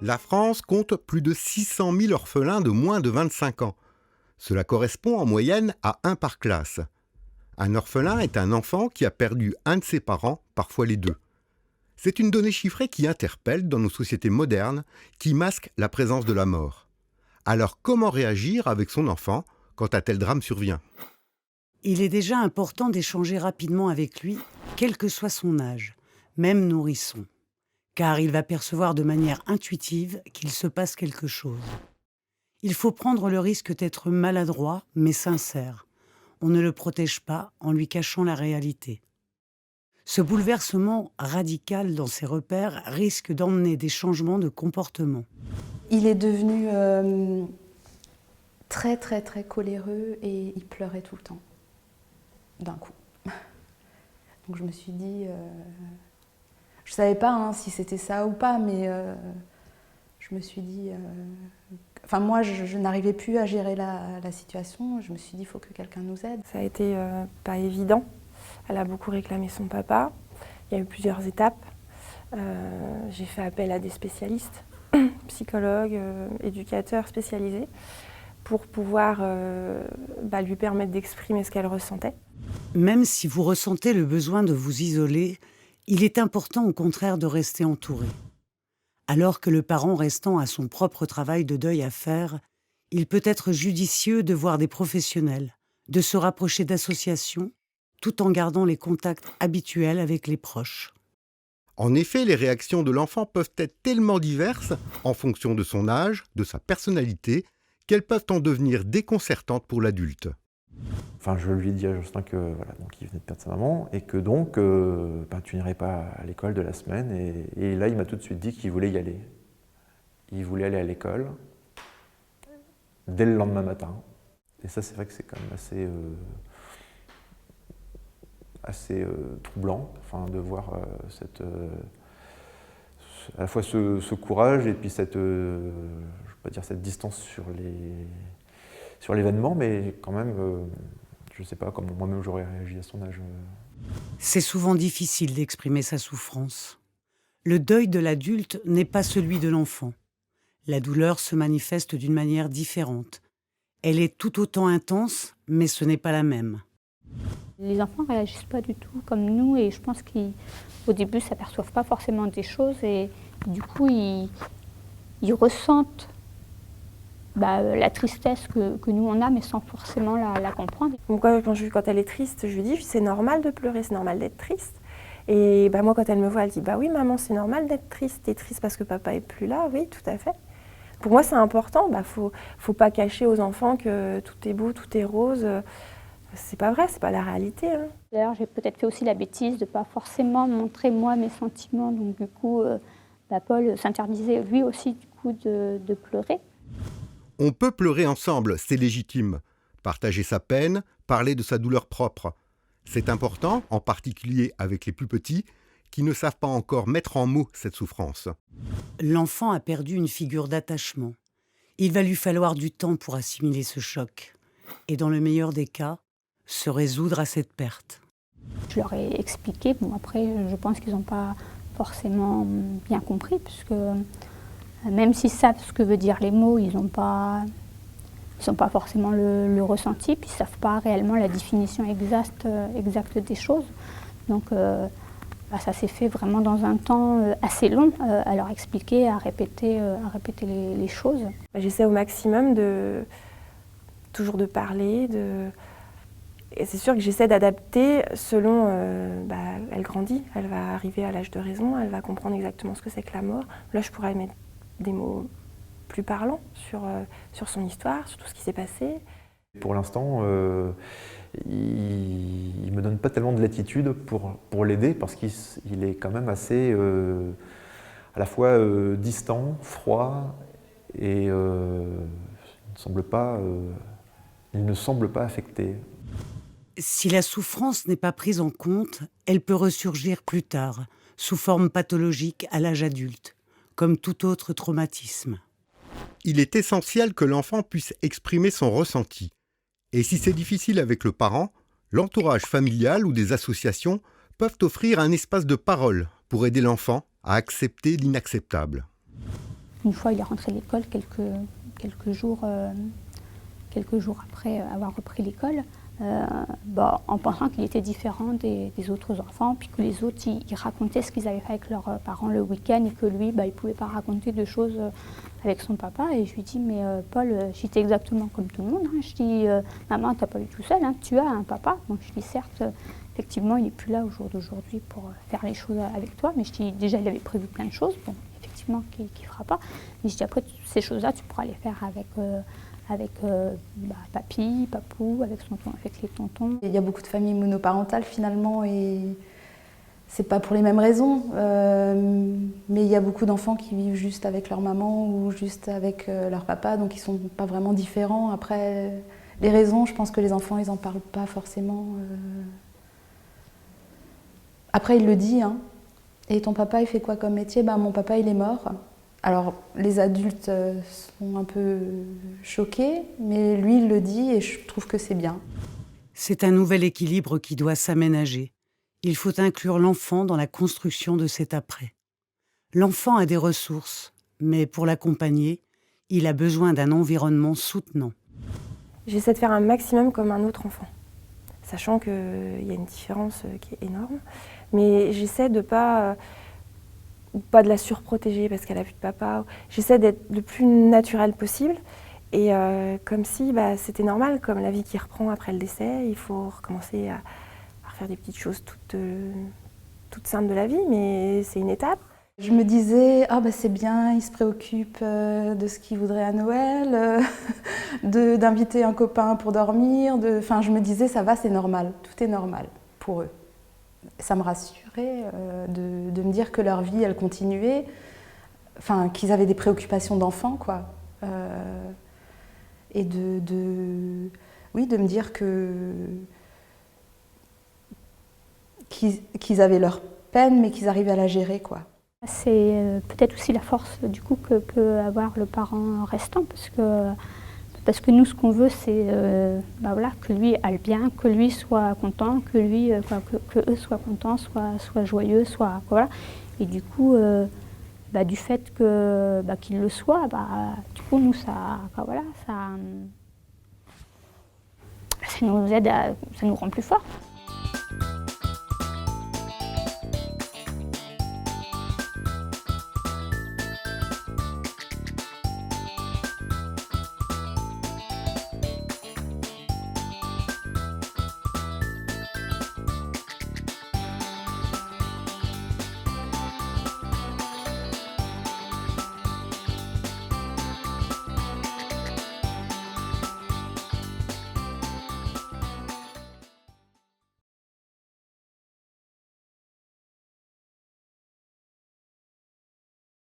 La France compte plus de 600 000 orphelins de moins de 25 ans. Cela correspond en moyenne à un par classe. Un orphelin est un enfant qui a perdu un de ses parents, parfois les deux. C'est une donnée chiffrée qui interpelle dans nos sociétés modernes, qui masque la présence de la mort. Alors comment réagir avec son enfant quand un tel drame survient ? Il est déjà important d'échanger rapidement avec lui, quel que soit son âge, même nourrisson, car il va percevoir de manière intuitive qu'il se passe quelque chose. Il faut prendre le risque d'être maladroit, mais sincère. On ne le protège pas en lui cachant la réalité. Ce bouleversement radical dans ses repères risque d'emmener des changements de comportement. Il est devenu très très très coléreux et il pleurait tout le temps, d'un coup. Donc je me suis dit, je savais pas si c'était ça ou pas, mais je me suis dit, moi je n'arrivais plus à gérer la situation. Je me suis dit, il faut que quelqu'un nous aide. Ça a été pas évident. Elle a beaucoup réclamé son papa. Il y a eu plusieurs étapes. J'ai fait appel à des spécialistes, psychologues, éducateurs spécialisés, pour pouvoir lui permettre d'exprimer ce qu'elle ressentait. Même si vous ressentez le besoin de vous isoler, il est important au contraire de rester entouré. Alors que le parent restant a son propre travail de deuil à faire, il peut être judicieux de voir des professionnels, de se rapprocher d'associations, tout en gardant les contacts habituels avec les proches. En effet, les réactions de l'enfant peuvent être tellement diverses, en fonction de son âge, de sa personnalité, qu'elles peuvent en devenir déconcertantes pour l'adulte. Je lui ai dit à Jocelyn que donc il venait de perdre sa maman et que donc tu n'irais pas à l'école de la semaine. Et là, il m'a tout de suite dit qu'il voulait y aller. Il voulait aller à l'école dès le lendemain matin. Et ça, c'est vrai que c'est quand même assez troublant, de voir à la fois ce courage et puis cette distance sur l'événement, mais quand même, je ne sais pas comment moi-même j'aurais réagi à son âge. C'est souvent difficile d'exprimer sa souffrance. Le deuil de l'adulte n'est pas celui de l'enfant. La douleur se manifeste d'une manière différente. Elle est tout autant intense, mais ce n'est pas la même. Les enfants ne réagissent pas du tout comme nous et je pense qu'au début, ils ne s'aperçoivent pas forcément des choses et du coup, ils ressentent la tristesse que nous on a, mais sans forcément la comprendre. Donc, quand elle est triste, je lui dis c'est normal de pleurer, c'est normal d'être triste. Et moi, quand elle me voit, elle dit oui maman, c'est normal d'être triste. T'es triste parce que papa est plus là, oui, tout à fait. Pour moi, c'est important. Faut pas cacher aux enfants que tout est beau, tout est rose. C'est pas vrai, c'est pas la réalité. D'ailleurs, j'ai peut-être fait aussi la bêtise de pas forcément montrer moi mes sentiments. Donc du coup, Paul s'interdisait lui aussi du coup de pleurer. On peut pleurer ensemble, c'est légitime. Partager sa peine, parler de sa douleur propre. C'est important, en particulier avec les plus petits, qui ne savent pas encore mettre en mots cette souffrance. L'enfant a perdu une figure d'attachement. Il va lui falloir du temps pour assimiler ce choc. Et dans le meilleur des cas, se résoudre à cette perte. Je leur ai expliqué. Après, je pense qu'ils n'ont pas forcément bien compris, puisque même s'ils savent ce que veut dire les mots, ils n'ont pas forcément le ressenti, puis ils ne savent pas réellement la définition exacte des choses. Donc ça s'est fait vraiment dans un temps assez long, à leur expliquer, à répéter les choses. J'essaie au maximum toujours de parler, et c'est sûr que j'essaie d'adapter selon, elle grandit, elle va arriver à l'âge de raison, elle va comprendre exactement ce que c'est que la mort. Là, je pourrais mettre des mots plus parlants sur son histoire, sur tout ce qui s'est passé. Pour l'instant, il me donne pas tellement de latitude pour l'aider parce qu'il est quand même assez à la fois distant, froid et il ne semble pas affecté. Si la souffrance n'est pas prise en compte, elle peut ressurgir plus tard, sous forme pathologique à l'âge adulte, comme tout autre traumatisme. Il est essentiel que l'enfant puisse exprimer son ressenti. Et si c'est difficile avec le parent, l'entourage familial ou des associations peuvent offrir un espace de parole pour aider l'enfant à accepter l'inacceptable. Une fois, il est rentré de l'école quelques jours après avoir repris l'école, en pensant qu'il était différent des autres enfants, puis que les autres, ils racontaient ce qu'ils avaient fait avec leurs parents le week-end, et que lui, il ne pouvait pas raconter de choses avec son papa. Et je lui dis, mais Paul, j'étais exactement comme tout le monde. Hein. Je dis, maman, tu n'as pas eu tout seul, hein. Tu as un papa. Donc je dis, certes, effectivement, il n'est plus là au jour d'aujourd'hui pour faire les choses avec toi, mais je dis, déjà, il avait prévu plein de choses, bon, effectivement, qu'il ne fera pas. Mais je dis, après, ces choses-là, tu pourras les faire avec papy, papou, avec les tontons. Il y a beaucoup de familles monoparentales finalement et c'est pas pour les mêmes raisons, mais il y a beaucoup d'enfants qui vivent juste avec leur maman ou juste avec leur papa, donc ils sont pas vraiment différents. Après, les raisons, je pense que les enfants, ils en parlent pas forcément. Après, il le dit, hein. Et ton papa, il fait quoi comme métier? Mon papa, il est mort. Alors, les adultes sont un peu choqués, mais lui, il le dit et je trouve que c'est bien. C'est un nouvel équilibre qui doit s'aménager. Il faut inclure l'enfant dans la construction de cet après. L'enfant a des ressources, mais pour l'accompagner, il a besoin d'un environnement soutenant. J'essaie de faire un maximum comme un autre enfant, sachant qu'il y a une différence qui est énorme, mais j'essaie de pas de la surprotéger parce qu'elle a plus de papa. J'essaie d'être le plus naturel possible et comme si c'était normal, comme la vie qui reprend après le décès, il faut recommencer à refaire des petites choses toutes simples de la vie, mais c'est une étape. Je me disais, c'est bien, il se préoccupe de ce qu'il voudrait à Noël, d'inviter un copain pour dormir. Je me disais, ça va, c'est normal, tout est normal pour eux. Ça me rassurait de me dire que leur vie, elle continuait, qu'ils avaient des préoccupations d'enfants, quoi. Et de me dire qu'ils avaient leur peine, mais qu'ils arrivaient à la gérer, quoi. C'est peut-être aussi la force du coup que peut avoir le parent restant, parce que nous, ce qu'on veut, c'est que lui aille bien, que lui soit content, que eux soient contents, soient joyeux, voilà. Et du coup, du fait qu'il le soit, du coup, nous, ça nous aide, ça nous rend plus forts.